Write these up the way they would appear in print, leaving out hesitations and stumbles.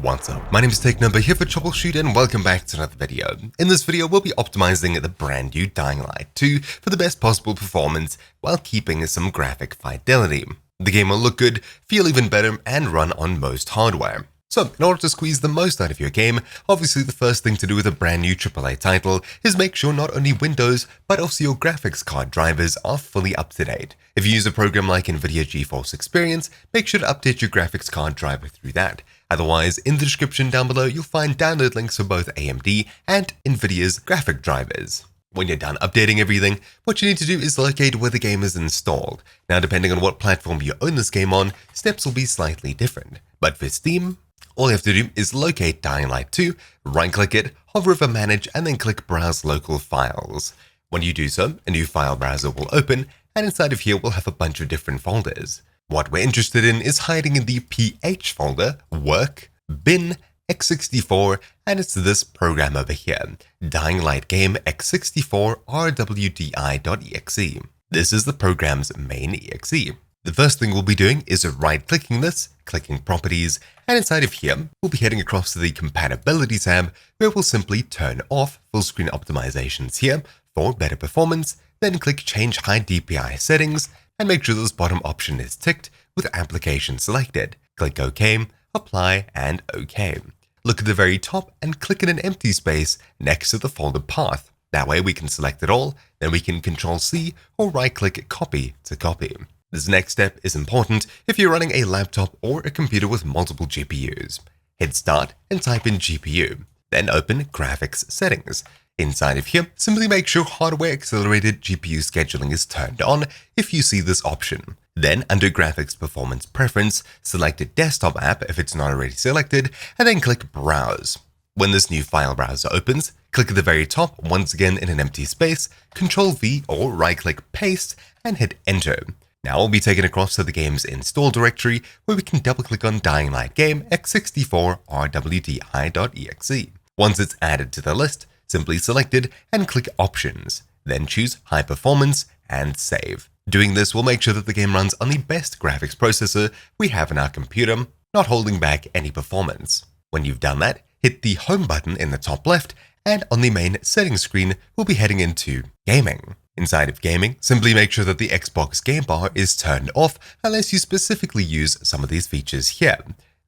What's up? My name is TechNumber here for Troubleshoot and welcome back to another video. In this video, we'll be optimizing the brand new Dying Light 2 for the best possible performance while keeping some graphic fidelity. The game will look good, feel even better, and run on most hardware. So, in order to squeeze the most out of your game, obviously the first thing to do with a brand new AAA title is make sure not only Windows, but also your graphics card drivers are fully up to date. If you use a program like NVIDIA GeForce Experience, make sure to update your graphics card driver through that. Otherwise, in the description down below, you'll find download links for both AMD and NVIDIA's graphic drivers. When you're done updating everything, what you need to do is locate where the game is installed. Now, depending on what platform you own this game on, steps will be slightly different. But for Steam, all you have to do is locate Dying Light 2, right-click it, hover over Manage, and then click Browse Local Files. When you do so, a new file browser will open, and inside of here we'll have a bunch of different folders. What we're interested in is hiding in the PH folder, Work, Bin, x64, and it's this program over here, Dying Light Game x64 rwdi.exe. This is the program's main exe. The first thing we'll be doing is right-clicking this, clicking Properties, and inside of here, we'll be heading across to the Compatibility tab, where we'll simply turn off Fullscreen Optimizations here for better performance, then click Change High DPI Settings, and make sure this bottom option is ticked with Application selected. Click OK, Apply, and OK. Look at the very top and click in an empty space next to the folder path. That way we can select it all, then we can Ctrl-C or right-click Copy to copy. This next step is important if you're running a laptop or a computer with multiple GPUs. Hit Start and type in GPU, then open Graphics Settings. Inside of here, simply make sure Hardware Accelerated GPU Scheduling is turned on if you see this option. Then, under Graphics Performance Preference, select a Desktop app if it's not already selected, and then click Browse. When this new file browser opens, click at the very top once again in an empty space, Ctrl-V or right-click Paste, and hit Enter. Now we'll be taken across to the game's install directory, where we can double-click on Dying Light Game x64 rwdi.exe. Once it's added to the list, simply select it and click Options, then choose High Performance and Save. Doing this will make sure that the game runs on the best graphics processor we have in our computer, not holding back any performance. When you've done that, hit the Home button in the top left, and on the main settings screen, we'll be heading into Gaming. Inside of Gaming, simply make sure that the Xbox game bar is turned off unless you specifically use some of these features here.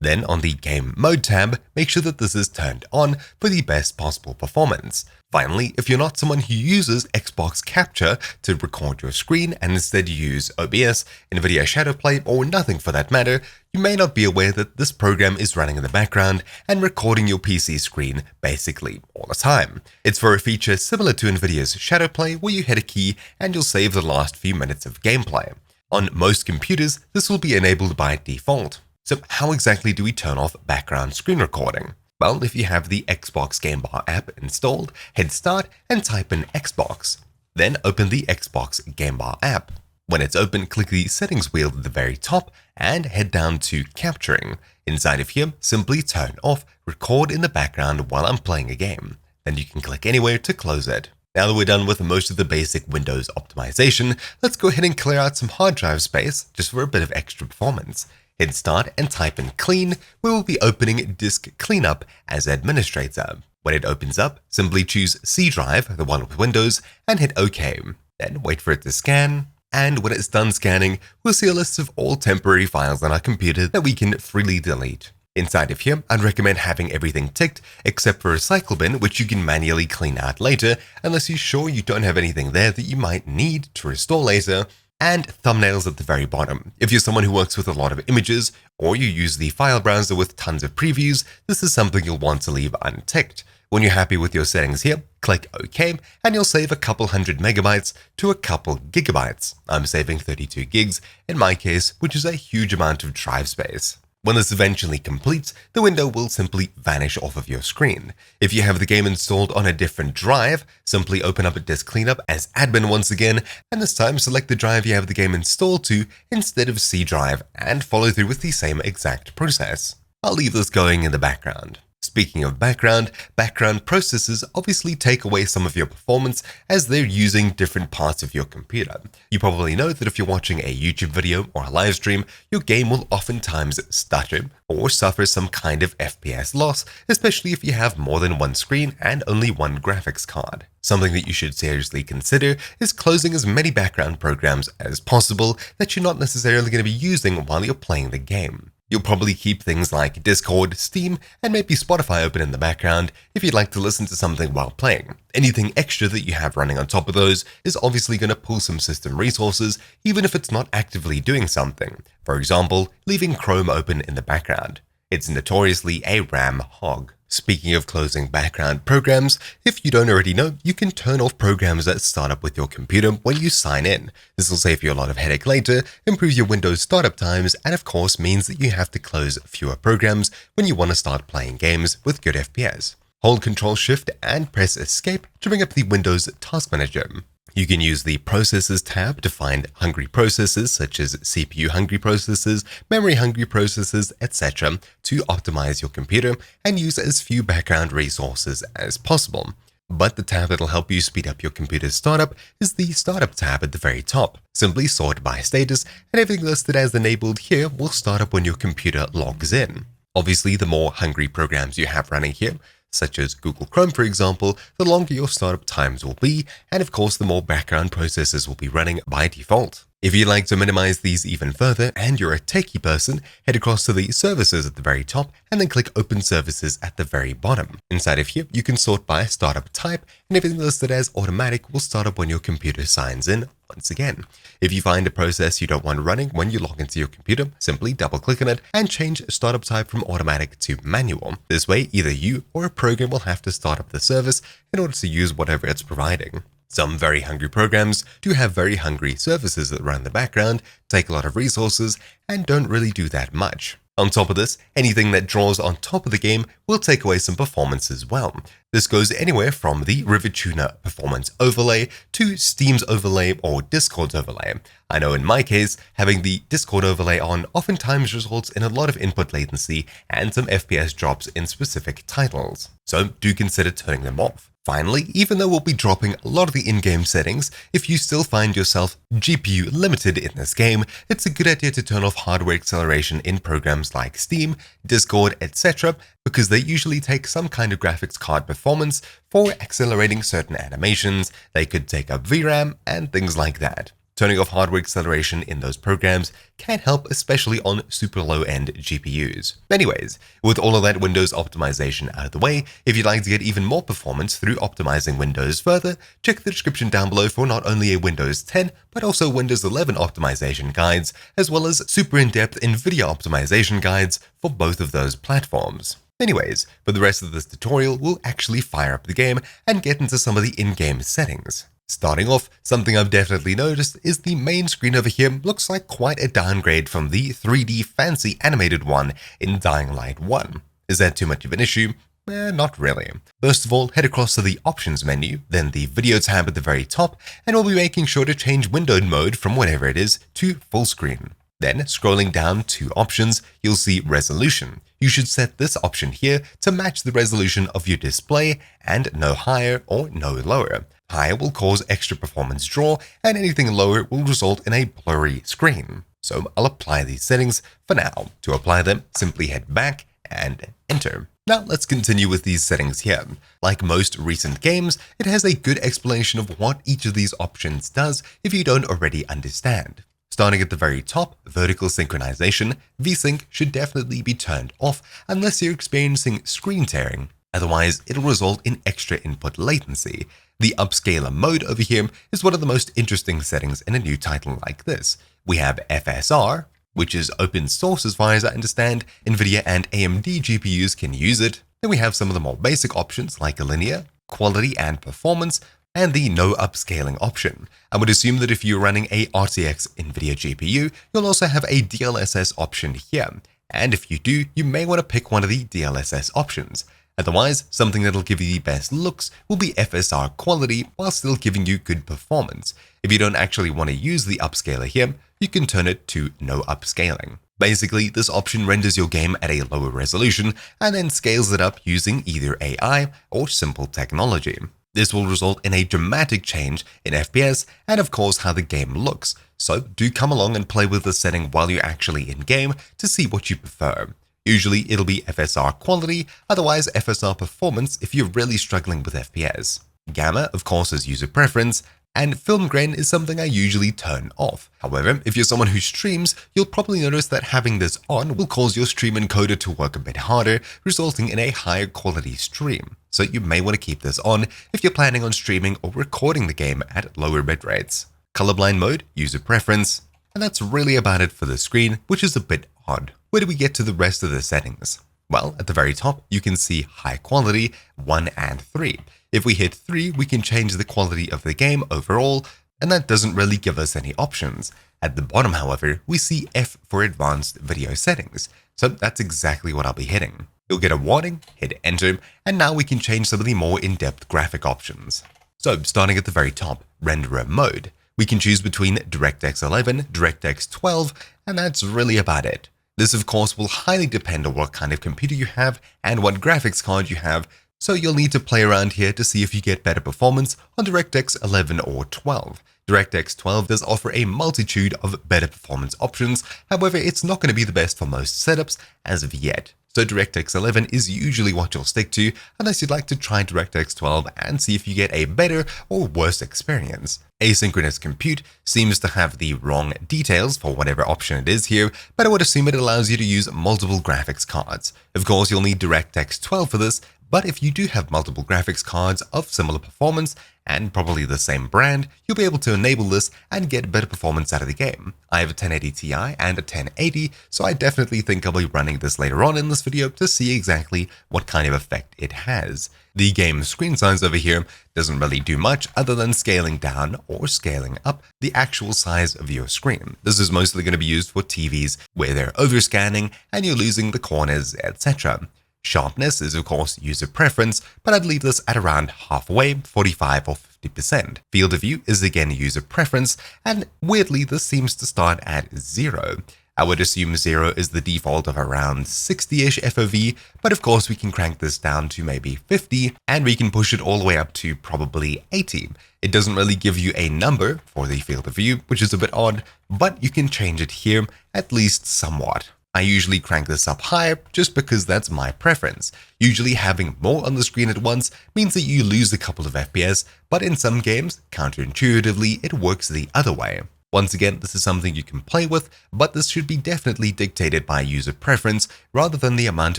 Then on the Game Mode tab, make sure that this is turned on for the best possible performance. Finally, if you're not someone who uses Xbox Capture to record your screen and instead use OBS, NVIDIA Shadowplay, or nothing for that matter, you may not be aware that this program is running in the background and recording your PC screen basically all the time. It's for a feature similar to NVIDIA's Shadowplay, where you hit a key and you'll save the last few minutes of gameplay. On most computers, this will be enabled by default. So how exactly do we turn off background screen recording? Well, if you have the Xbox Game Bar app installed, hit Start and type in Xbox. Then open the Xbox Game Bar app. When it's open, click the settings wheel at the very top and head down to Capturing. Inside of here, simply turn off Record in the background while I'm playing a game. Then you can click anywhere to close it. Now that we're done with most of the basic Windows optimization, let's go ahead and clear out some hard drive space just for a bit of extra performance. Hit Start and type in Clean, where we'll be opening Disk Cleanup as administrator. When it opens up, simply choose C drive, the one with Windows, and hit OK. Then wait for it to scan, and when it's done scanning, we'll see a list of all temporary files on our computer that we can freely delete. Inside of here, I'd recommend having everything ticked except for Recycle Bin, which you can manually clean out later unless you're sure you don't have anything there that you might need to restore later, and thumbnails at the very bottom. If you're someone who works with a lot of images, or you use the file browser with tons of previews, this is something you'll want to leave unticked. When you're happy with your settings here, click OK, and you'll save a couple hundred megabytes to a couple gigabytes. I'm saving 32 gigs in my case, which is a huge amount of drive space. When this eventually completes, the window will simply vanish off of your screen. If you have the game installed on a different drive, simply open up a Disk Cleanup as admin once again, and this time select the drive you have the game installed to instead of C drive, and follow through with the same exact process. I'll leave this going in the background. Speaking of background processes obviously take away some of your performance as they're using different parts of your computer. You probably know that if you're watching a YouTube video or a live stream, your game will oftentimes stutter or suffer some kind of FPS loss, especially if you have more than one screen and only one graphics card. Something that you should seriously consider is closing as many background programs as possible that you're not necessarily going to be using while you're playing the game. You'll probably keep things like Discord, Steam, and maybe Spotify open in the background if you'd like to listen to something while playing. Anything extra that you have running on top of those is obviously going to pull some system resources, even if it's not actively doing something. For example, leaving Chrome open in the background. It's notoriously a RAM hog. Speaking of closing background programs, if you don't already know, you can turn off programs that start up with your computer when you sign in. This will save you a lot of headache later, improve your Windows startup times, and of course means that you have to close fewer programs when you want to start playing games with good FPS. Hold Ctrl-Shift and press Escape to bring up the Windows Task Manager. You can use the Processes tab to find hungry processes such as CPU-hungry processes, memory-hungry processes, etc. to optimize your computer and use as few background resources as possible. But the tab that'll help you speed up your computer's startup is the Startup tab at the very top. Simply sort by status, and everything listed as enabled here will start up when your computer logs in. Obviously, the more hungry programs you have running here, such as Google Chrome for example, the longer your startup times will be, and of course the more background processes will be running by default. If you'd like to minimize these even further and you're a techie person, head across to the Services at the very top and then click Open Services at the very bottom. Inside of here, you can sort by startup type, and everything listed as automatic will start up when your computer signs in once again. If you find a process you don't want running when you log into your computer, simply double-click on it and change startup type from automatic to manual. This way, either you or a program will have to start up the service in order to use whatever it's providing. Some very hungry programs do have very hungry services that run in the background, take a lot of resources, and don't really do that much. On top of this, anything that draws on top of the game will take away some performance as well. This goes anywhere from the River Tuner performance overlay to Steam's overlay or Discord's overlay. I know in my case, having the Discord overlay on oftentimes results in a lot of input latency and some FPS drops in specific titles, so do consider turning them off. Finally, even though we'll be dropping a lot of the in-game settings, if you still find yourself GPU limited in this game, it's a good idea to turn off hardware acceleration in programs like Steam, Discord, etc. because they usually take some kind of graphics card performance for accelerating certain animations, they could take up VRAM, and things like that. Turning off hardware acceleration in those programs can help, especially on super low-end GPUs. Anyways, with all of that Windows optimization out of the way, if you'd like to get even more performance through optimizing Windows further, check the description down below for not only a Windows 10, but also Windows 11 optimization guides, as well as super in-depth NVIDIA optimization guides for both of those platforms. Anyways, for the rest of this tutorial, we'll actually fire up the game and get into some of the in-game settings. Starting off, something I've definitely noticed is the main screen over here looks like quite a downgrade from the 3D fancy animated one in Dying Light 1. Is that too much of an issue? Not really. First of all, head across to the Options menu, then the Video tab at the very top, and we'll be making sure to change windowed mode from whatever it is to full screen. Then, scrolling down to Options, you'll see Resolution. You should set this option here to match the resolution of your display and no higher or no lower. Higher will cause extra performance draw, and anything lower will result in a blurry screen. So I'll apply these settings for now. To apply them, simply head back and enter. Now let's continue with these settings here. Like most recent games, it has a good explanation of what each of these options does if you don't already understand. Starting at the very top, vertical synchronization, VSync should definitely be turned off unless you're experiencing screen tearing. Otherwise, it'll result in extra input latency. The upscaler mode over here is one of the most interesting settings in a new title like this. We have FSR, which is open source as far as I understand. NVIDIA and AMD GPUs can use it. Then we have some of the more basic options like linear, quality and performance, and the no upscaling option. I would assume that if you're running a RTX NVIDIA GPU, you'll also have a DLSS option here. And if you do, you may want to pick one of the DLSS options. Otherwise, something that'll give you the best looks will be FSR quality while still giving you good performance. If you don't actually want to use the upscaler here, you can turn it to no upscaling. Basically, this option renders your game at a lower resolution and then scales it up using either AI or simple technology. This will result in a dramatic change in FPS and of course how the game looks, so do come along and play with this setting while you're actually in game to see what you prefer. Usually it'll be FSR quality, otherwise FSR performance if you're really struggling with FPS. Gamma, of course, is user preference, and film grain is something I usually turn off. However, if you're someone who streams, you'll probably notice that having this on will cause your stream encoder to work a bit harder, resulting in a higher quality stream. So you may want to keep this on if you're planning on streaming or recording the game at lower bit rates. Colorblind mode, user preference, and that's really about it for the screen, which is a bit odd. Where do we get to the rest of the settings? Well, at the very top, you can see high quality, 1 and 3. If we hit 3, we can change the quality of the game overall, and that doesn't really give us any options. At the bottom, however, we see F for advanced video settings, so that's exactly what I'll be hitting. You'll get a warning, hit enter, and now we can change some of the more in-depth graphic options. So, starting at the very top, renderer mode. We can choose between DirectX 11, DirectX 12, and that's really about it. This, of course, will highly depend on what kind of computer you have and what graphics card you have, so you'll need to play around here to see if you get better performance on DirectX 11 or 12. DirectX 12 does offer a multitude of better performance options, however it's not going to be the best for most setups as of yet. So DirectX 11 is usually what you'll stick to unless you'd like to try DirectX 12 and see if you get a better or worse experience. Asynchronous compute seems to have the wrong details for whatever option it is here, but I would assume it allows you to use multiple graphics cards. Of course, you'll need DirectX 12 for this, but if you do have multiple graphics cards of similar performance and probably the same brand, you'll be able to enable this and get better performance out of the game. I have a 1080 Ti and a 1080, so I definitely think I'll be running this later on in this video to see exactly what kind of effect it has. The game screen size over here doesn't really do much other than scaling down or scaling up the actual size of your screen. This is mostly going to be used for TVs where they're overscanning and you're losing the corners, etc. Sharpness is of course user preference, but I'd leave this at around halfway, 45 or 50%. Field of view is again user preference, and weirdly this seems to start at 0. I would assume 0 is the default of around 60-ish FOV, but of course we can crank this down to maybe 50, and we can push it all the way up to probably 80. It doesn't really give you a number for the field of view, which is a bit odd, but you can change it here at least somewhat. I usually crank this up higher just because that's my preference. Usually having more on the screen at once means that you lose a couple of FPS, but in some games, counterintuitively, it works the other way. Once again, this is something you can play with, but this should be definitely dictated by user preference rather than the amount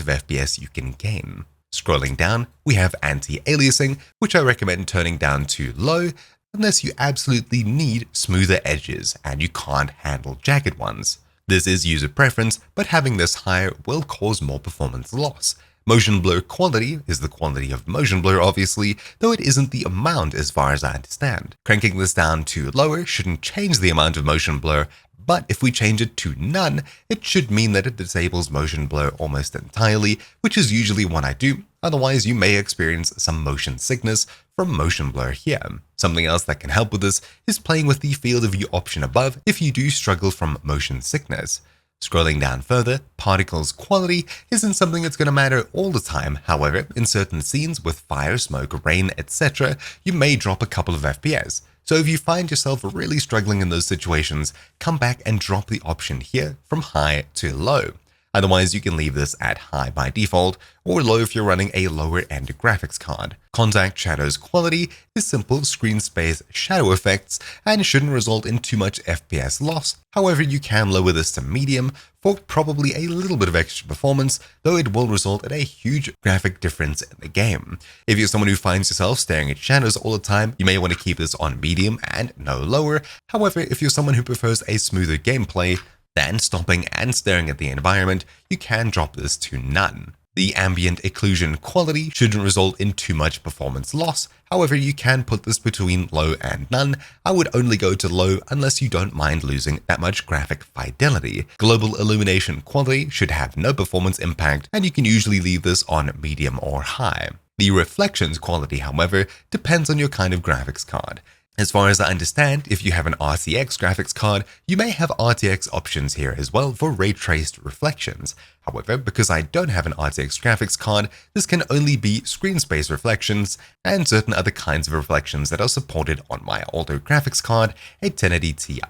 of FPS you can gain. Scrolling down, we have anti-aliasing, which I recommend turning down to low, unless you absolutely need smoother edges and you can't handle jagged ones. This is user preference, but having this higher will cause more performance loss. Motion blur quality is the quality of motion blur obviously, though it isn't the amount as far as I understand. Cranking this down to lower shouldn't change the amount of motion blur, but if we change it to none, it should mean that it disables motion blur almost entirely, which is usually what I do. Otherwise, you may experience some motion sickness from motion blur here. Something else that can help with this is playing with the field of view option above if you do struggle from motion sickness. Scrolling down further, particles quality isn't something that's going to matter all the time. However, in certain scenes with fire, smoke, rain, etc., you may drop a couple of FPS. So if you find yourself really struggling in those situations, come back and drop the option here from high to low. Otherwise, you can leave this at high by default, or low if you're running a lower-end graphics card. Contact shadows quality is simple screen space shadow effects and shouldn't result in too much FPS loss. However, you can lower this to medium for probably a little bit of extra performance, though it will result in a huge graphic difference in the game. If you're someone who finds yourself staring at shadows all the time, you may want to keep this on medium and no lower. However, if you're someone who prefers a smoother gameplay than stopping and staring at the environment, you can drop this to none. The ambient occlusion quality shouldn't result in too much performance loss. However, you can put this between low and none. I would only go to low unless you don't mind losing that much graphic fidelity. Global illumination quality should have no performance impact, and you can usually leave this on medium or high. The reflections quality, however, depends on your kind of graphics card. As far as I understand, if you have an RTX graphics card, you may have RTX options here as well for ray-traced reflections. However, because I don't have an RTX graphics card, this can only be screen space reflections and certain other kinds of reflections that are supported on my older graphics card, a 1080 Ti.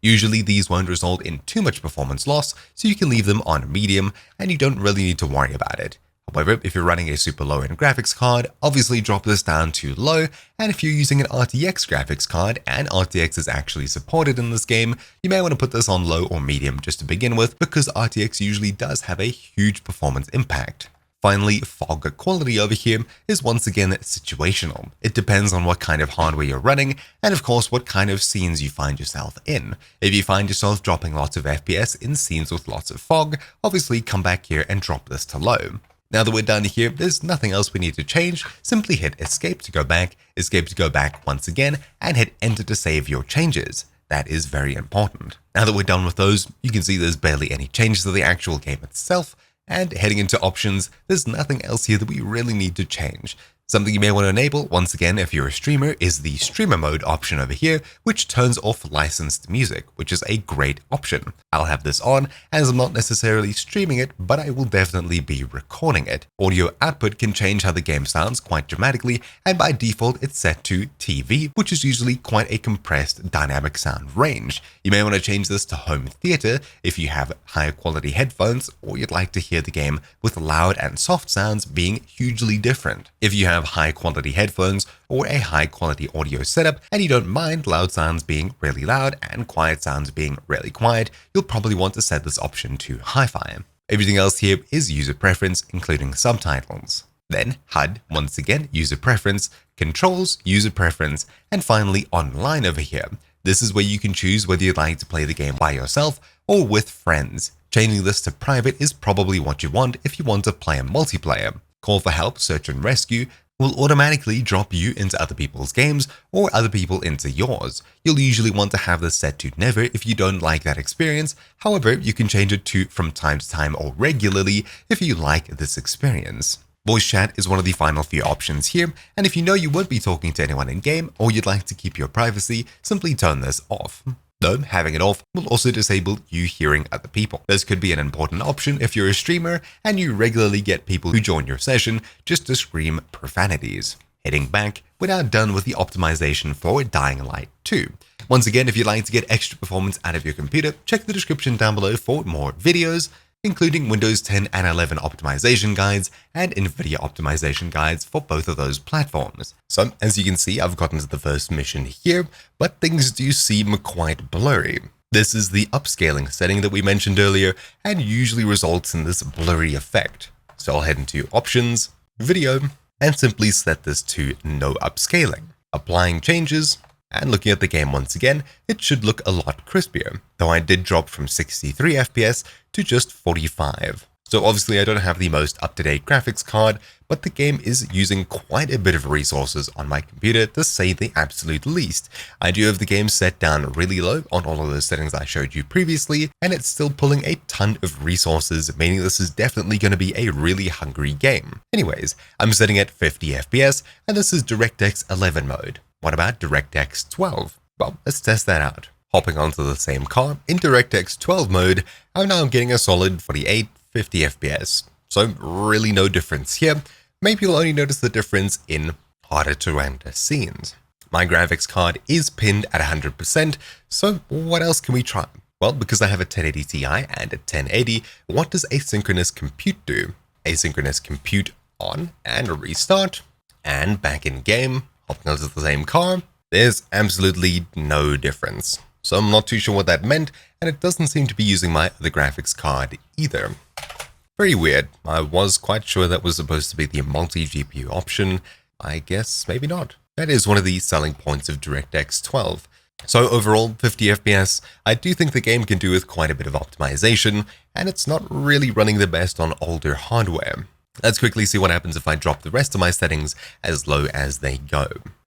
Usually these won't result in too much performance loss, so you can leave them on medium and you don't really need to worry about it. However, if you're running a super low-end graphics card, obviously drop this down to low, and if you're using an RTX graphics card and RTX is actually supported in this game, you may want to put this on low or medium just to begin with, because RTX usually does have a huge performance impact. Finally, fog quality over here is once again situational. It depends on what kind of hardware you're running, and of course what kind of scenes you find yourself in. If you find yourself dropping lots of FPS in scenes with lots of fog, obviously come back here and drop this to low. Now that we're done here, there's nothing else we need to change. Simply hit escape to go back once again, and hit enter to save your changes. That is very important. Now that we're done with those, you can see there's barely any changes to the actual game itself, and heading into options, there's nothing else here that we really need to change. Something you may want to enable, once again, if you're a streamer, is the streamer mode option over here, which turns off licensed music, which is a great option. I'll have this on, as I'm not necessarily streaming it, but I will definitely be recording it. Audio output can change how the game sounds quite dramatically, and by default it's set to TV, which is usually quite a compressed dynamic sound range. You may want to change this to home theater if you have higher quality headphones, or you'd like to hear the game with loud and soft sounds being hugely different. If you have high quality headphones or a high quality audio setup and you don't mind loud sounds being really loud and quiet sounds being really quiet, you'll probably want to set this option to hi-fi. Everything else here is user preference, including subtitles. Then HUD, once again, user preference, controls, user preference, and finally online over here. This is where you can choose whether you'd like to play the game by yourself or with friends. Changing this to private is probably what you want if you want to play a multiplayer. Call for help, search and rescue will automatically drop you into other people's games or other people into yours. You'll usually want to have this set to never if you don't like that experience. However, you can change it to from time to time or regularly if you like this experience. Voice chat is one of the final few options here, and if you know you won't be talking to anyone in-game or you'd like to keep your privacy, simply turn this off. Though having it off will also disable you hearing other people. This could be an important option if you're a streamer and you regularly get people who join your session just to scream profanities. Heading back, we're now done with the optimization for Dying Light 2. Once again, if you'd like to get extra performance out of your computer, check the description down below for more videos, including Windows 10 and 11 optimization guides and NVIDIA optimization guides for both of those platforms. So, as you can see, I've gotten to the first mission here, but things do seem quite blurry. This is the upscaling setting that we mentioned earlier and usually results in this blurry effect. So I'll head into Options, Video, and simply set this to No Upscaling. Applying changes, and looking at the game once again, it should look a lot crispier, though I did drop from 63 FPS to just 45. So obviously I don't have the most up-to-date graphics card, but the game is using quite a bit of resources on my computer, to say the absolute least. I do have the game set down really low on all of those settings I showed you previously, and it's still pulling a ton of resources, meaning this is definitely going to be a really hungry game. Anyways, I'm setting at 50 FPS, and this is DirectX 11 mode. What about DirectX 12? Well, let's test that out. Hopping onto the same car, in DirectX 12 mode, I'm now getting a solid 48, 50 FPS. So really no difference here. Maybe you'll only notice the difference in harder to render scenes. My graphics card is pinned at 100%, so what else can we try? Well, because I have a 1080 Ti and a 1080, what does asynchronous compute do? Asynchronous compute on and restart, and back in game, hopping onto the same car, there's absolutely no difference. So I'm not too sure what that meant, and it doesn't seem to be using my other graphics card either. Very weird. I was quite sure that was supposed to be the multi-GPU option. I guess maybe not. That is one of the selling points of DirectX 12. So overall, 50 FPS, I do think the game can do with quite a bit of optimization, and it's not really running the best on older hardware. Let's quickly see what happens if I drop the rest of my settings as low as they go.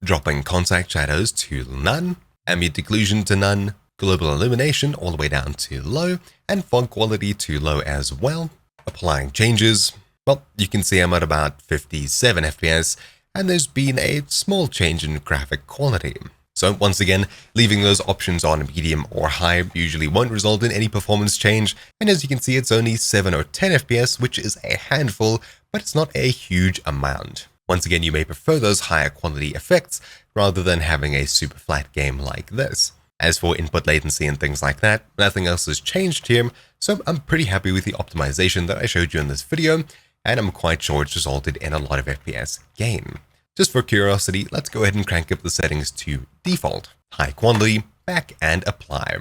Dropping contact shadows to none, ambient occlusion to none, global illumination all the way down to low, and fog quality to low as well. Applying changes, well, you can see I'm at about 57 FPS, and there's been a small change in graphic quality. So once again, leaving those options on medium or high usually won't result in any performance change, and as you can see it's only 7 or 10 FPS, which is a handful, but it's not a huge amount. Once again, you may prefer those higher quality effects rather than having a super flat game like this. As for input latency and things like that, nothing else has changed here, so I'm pretty happy with the optimization that I showed you in this video, and I'm quite sure it's resulted in a lot of FPS gain. Just for curiosity, let's go ahead and crank up the settings to default, high quality, back and apply.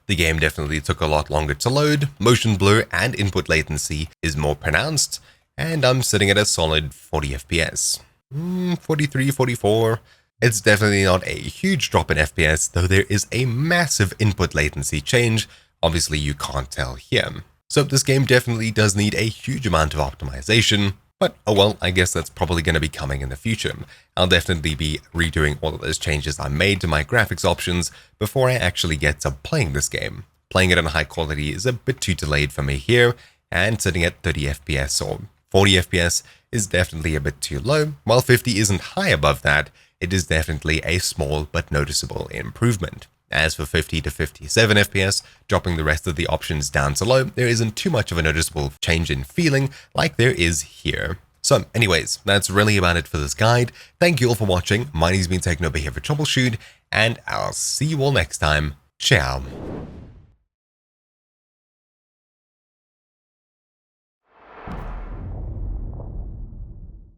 The game definitely took a lot longer to load, motion blur and input latency is more pronounced, and I'm sitting at a solid 40 FPS. 43, 44. It's definitely not a huge drop in FPS, though there is a massive input latency change. Obviously you can't tell here. So this game definitely does need a huge amount of optimization, but oh well, I guess that's probably going to be coming in the future. I'll definitely be redoing all of those changes I made to my graphics options before I actually get to playing this game. Playing it in high quality is a bit too delayed for me here, and sitting at 30 FPS or 40 FPS is definitely a bit too low. While 50 isn't high above that, it is definitely a small but noticeable improvement. As for 50 to 57 FPS, dropping the rest of the options down to low, there isn't too much of a noticeable change in feeling like there is here. So anyways, that's really about it for this guide. Thank you all for watching. My name's been Techno here for Troubleshoot, and I'll see you all next time. Ciao.